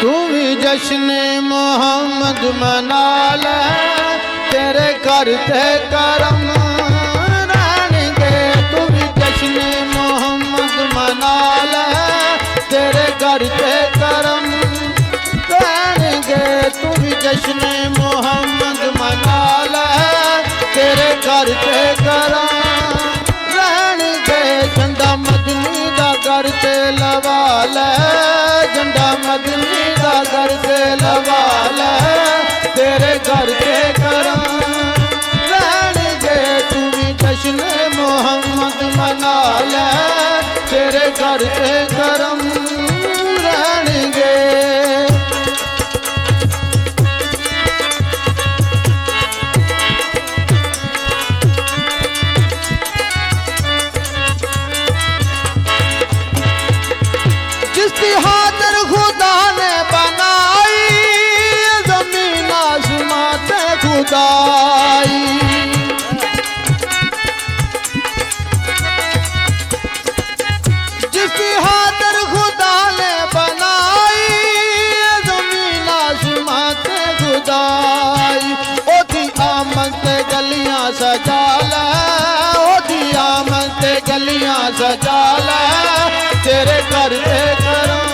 तू भी जश्न मोहम्मद मना ले, तेरे घर ते करम रहणगे। तू भी जश्न मोहम्मद मना ले, तेरे घर ते करम रहणगे। तू भी जश्न मोहम्मद मना ले, तेरे घर ते करम रहणगे। झंडा मदनी दा घर ते लवा ले, झंडा मदनी दा घर ते लवा ले, तेरे घर ते करम रहणगे। तू भी जश्न मोहम्मद मना ले, तेरे घर ते करम रहणगे। जिसकी खातिर खुदा ने बनाई, जमीन आसमां ते खुदाई। जिसकी खातिर खुदा ने बनाई, जमीन आसमां ते खुदाई। ओदी आमद ते गलियां सजा ले, ओदी आमद ते गलियां सजा ले, तेरे घर ते करम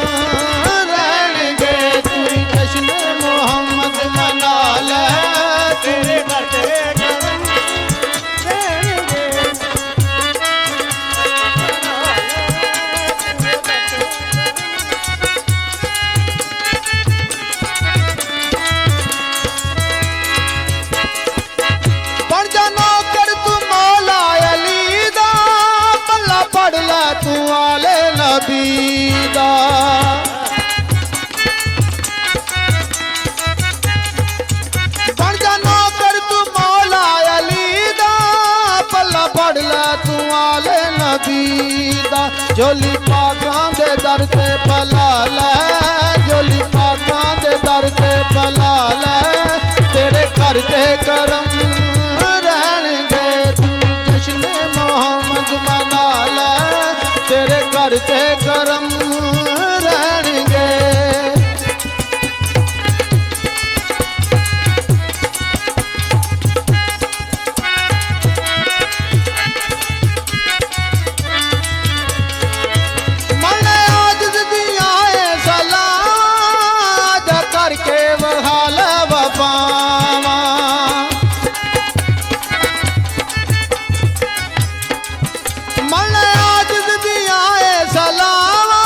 रहणगे। तू जश्न मोहम्मद मना ले, तेरे घर ते करम रहणगे। पढ़ जा नौकर तू मौला अली दा, पल्ला पढ़ ले तू आले नबी दा। पढ़ जा नौकर तू मौला अली दा, पल्ला पढ़ ले तू आले नबी दा। झोली पाकां दे दर ते पला ले, झोली पाकां दे दर ते पला ले, तेरे घर ते करम रहणगे। तू जश्न मोहम्मद मना ले, तेरे घर ते करम रहणगे। मने आजिज़ दियां ए सलाह, जा करके वहाल वफावा। मने आजिज़ दियां ए सलावा,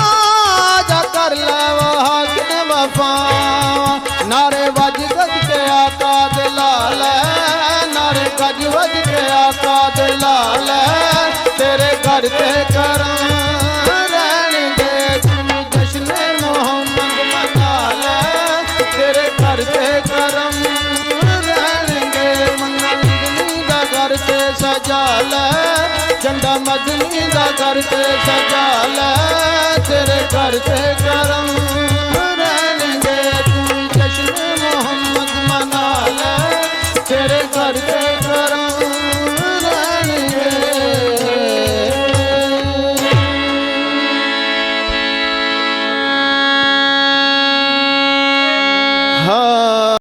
जा कर ले वहाल वफावा। नारे वज गज के आका दिलाल, नारे गज वज के आका दिलाल, तेरे घर ते करम रहणगे। तू जश्न मोहम्मद मना ले, तेरे घर ते करम रहणगे। मदनी दा घर ते सजा ले, झंडा मदनी दा घर ते सजा ले, तेरे घर ते करम रहणगे। तू जश्न मोहम्मद मना ले, तेरे घर ते करम